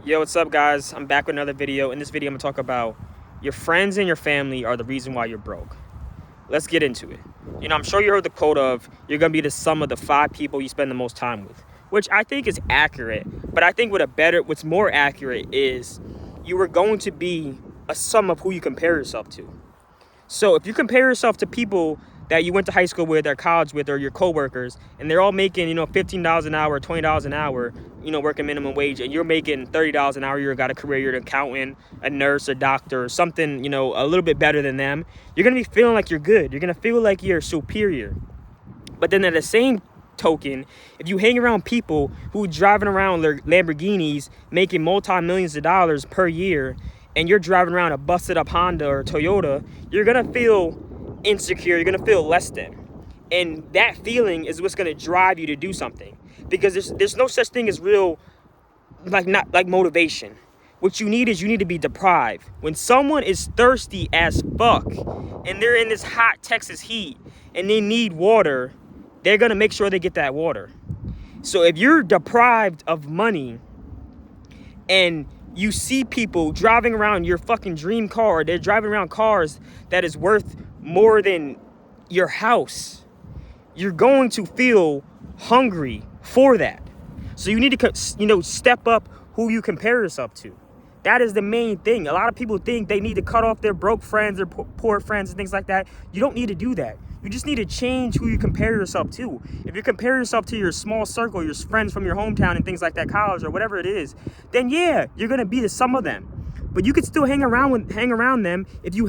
Yo, what's up, guys? I'm back with another video. In this video, I'm gonna talk about your friends and your family are the reason why you're broke. Let's get into it. I'm sure you heard the quote of you're gonna be the sum of the 5 people you spend the most time with, which I think is accurate. But I think what's more accurate is you are going to be a sum of who you compare yourself to. So if you compare yourself to people that you went to high school with or college with or your coworkers, and they're all making, $15 an hour, $20 an hour, working minimum wage, and you're making $30 an hour, you've got a career, you're an accountant, a nurse, a doctor, or something, a little bit better than them, you're going to be feeling like you're good. You're going to feel like you're superior. But then at the same token, if you hang around people who are driving around their Lamborghinis, making multi-millions of dollars per year, and you're driving around a busted up Honda or Toyota, you're going to feel insecure, you're going to feel less than. And that feeling is what's going to drive you to do something. Because there's no such thing as real, not motivation. What you need to be deprived. When someone is thirsty as fuck and they're in this hot Texas heat and they need water, they're going to make sure they get that water. So if you're deprived of money and you see people driving around your fucking dream car, they're driving around cars that is worth more than your house, you're going to feel hungry for that. So you need to, step up who you compare yourself to. That is the main thing. A lot of people think they need to cut off their broke friends or poor friends and things like that. You don't need to do that. You just need to change who you compare yourself to. If you compare yourself to your small circle, your friends from your hometown and things like that, college or whatever it is, then yeah, you're gonna be the sum of them. But you could still hang around them if you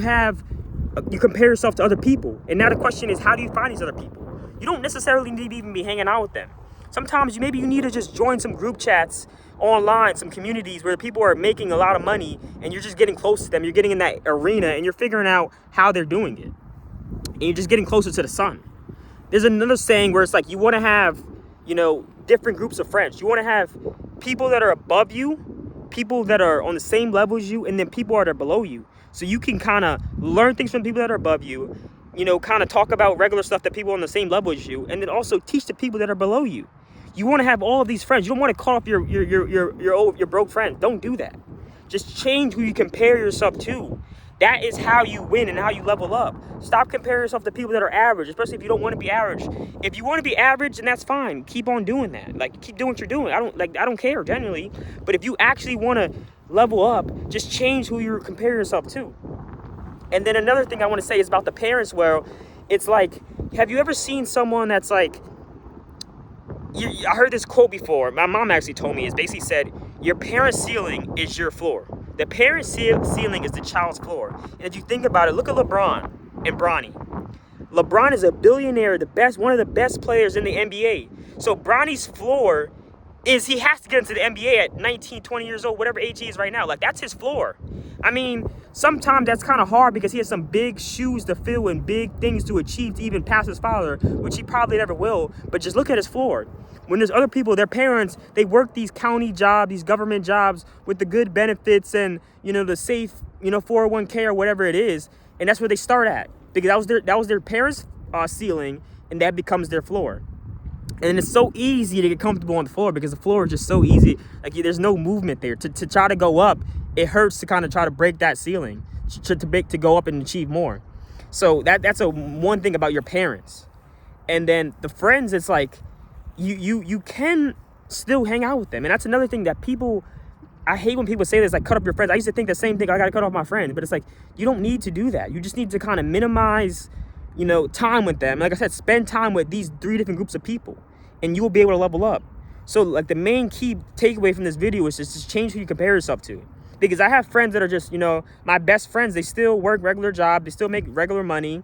compare yourself to other people. And now the question is, how do you find these other people? You don't necessarily need to even be hanging out with them. Sometimes maybe you need to just join some group chats online, some communities where people are making a lot of money and you're just getting close to them. You're getting in that arena and you're figuring out how they're doing it. And you're just getting closer to the sun. There's another saying where it's like you want to have, different groups of friends. You want to have people that are above you, people that are on the same level as you, and then people that are below you. So you can kind of learn things from people that are above you, kind of talk about regular stuff that people on the same level as you, and then also teach the people that are below you. You want to have all of these friends. You don't want to call up your broke friends. Don't do that. Just change who you compare yourself to. That is how you win and how you level up. Stop comparing yourself to people that are average, especially if you don't want to be average. If you want to be average, then that's fine. Keep on doing that. Keep doing what you're doing. I don't care generally. But if you actually want to level up, just change who you compare yourself to. And then another thing I want to say is about the parents. Well, it's like, have you ever seen someone that's like, I heard this quote before. My mom actually told me. It basically said, your parent's ceiling is your floor. The parent's ceiling is the child's floor. And if you think about it, look at LeBron and Bronny. LeBron is a billionaire, one of the best players in the NBA. So Bronny's floor is he has to get into the NBA at 19, 20 years old, whatever age he is right now. That's his floor. I mean, sometimes that's kind of hard because he has some big shoes to fill and big things to achieve to even pass his father, which he probably never will. But just look at his floor. When there's other people, their parents, they work these county jobs, these government jobs with the good benefits and, the safe, 401k or whatever it is. And that's where they start at because that was their parents' ceiling, and that becomes their floor. And it's so easy to get comfortable on the floor because the floor is just so easy. There's no movement there. To try to go up, it hurts to kind of try to break that ceiling, to go up and achieve more. So that's one thing about your parents. And then the friends, it's like you can still hang out with them. And that's another thing that I hate when people say this, cut up your friends. I used to think the same thing. I got to cut off my friends. But it's like, you don't need to do that. You just need to kind of minimize, time with them. Like I said, spend time with these 3 different groups of people and you will be able to level up. So the main key takeaway from this video is just change who you compare yourself to. Because I have friends that are just, my best friends. They still work regular jobs. They still make regular money.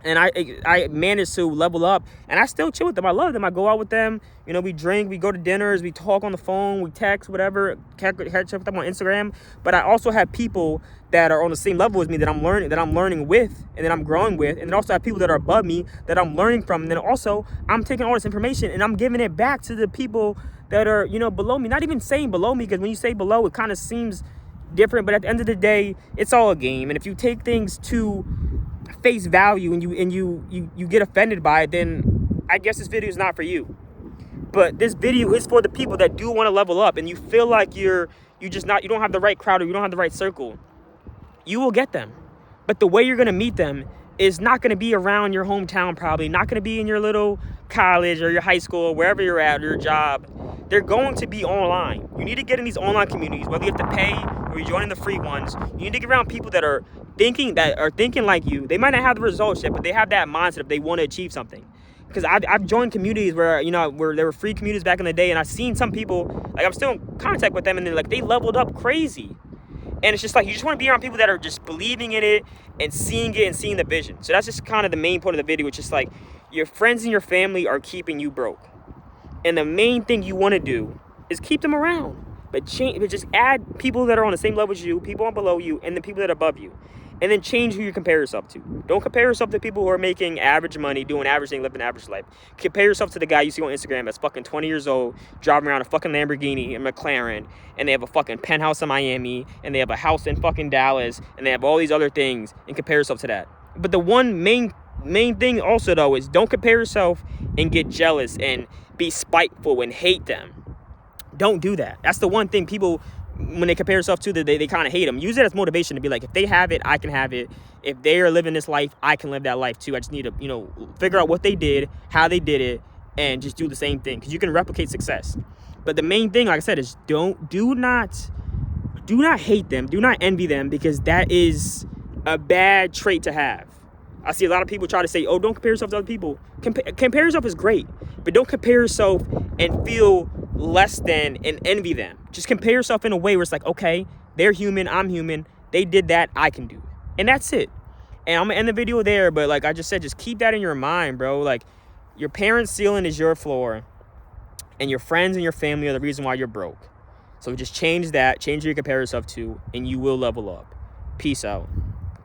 And I managed to level up, and I still chill with them. I love them. I go out with them. We drink, we go to dinners, we talk on the phone, we text, whatever, catch up with them on Instagram. But I also have people that are on the same level as me that I'm learning with, and that I'm growing with. And then also have people that are above me that I'm learning from. And then also I'm taking all this information and I'm giving it back to the people that are, below me. Not even saying below me, because when you say below, it kind of seems different. But at the end of the day, it's all a game. And if you take things to face value and you get offended by it, then I guess this video is not for you. But this video is for the people that do want to level up, and you feel like you're you don't have the right crowd, or you don't have the right circle, you will get them. But the way you're going to meet them is not going to be around your hometown, probably not going to be in your little college or your high school, wherever you're at, or your job. They're going to be online. You need to get in these online communities, whether you have to pay or you're joining the free ones. You need to get around people that are thinking like you. They might not have the results yet, but they have that mindset if they want to achieve something. Because I've joined communities where there were free communities back in the day, and I've seen some people, like, I'm still in contact with them, and they leveled up crazy. And it's just like, you just want to be around people that are just believing in it and seeing the vision. So that's just kind of the main point of the video. It's just like, your friends and your family are keeping you broke. And the main thing you want to do is keep them around. But just add people that are on the same level as you, people below you, and the people that are above you. And then change who you compare yourself to. Don't compare yourself to people who are making average money, doing average thing, living an average life. Compare yourself to the guy you see on Instagram that's fucking 20 years old, driving around a fucking Lamborghini and McLaren, and they have a fucking penthouse in Miami, and they have a house in fucking Dallas, and they have all these other things, and compare yourself to that. But the one main thing also, though, is don't compare yourself and get jealous and be spiteful and hate them. Don't do that. That's the one thing people, when they compare yourself to, they kind of hate them. Use it as motivation to be like, if they have it, I can have it. If they are living this life, I can live that life too. I just need to, figure out what they did, how they did it, and just do the same thing, because you can replicate success. But the main thing, like I said, is do not hate them. Do not envy them, because that is a bad trait to have. I see a lot of people try to say, oh, don't compare yourself to other people. Compare yourself is great, but don't compare yourself and feel less than and envy them. Just compare yourself in a way where it's like, okay, they're human, I'm human, they did that, I can do it. And that's it. And I'm gonna end the video there, but like I just said, just keep that in your mind, bro. Like, your parents' ceiling is your floor, and your friends and your family are the reason why you're broke. So just change that, change who you compare yourself to, and you will level up. Peace out.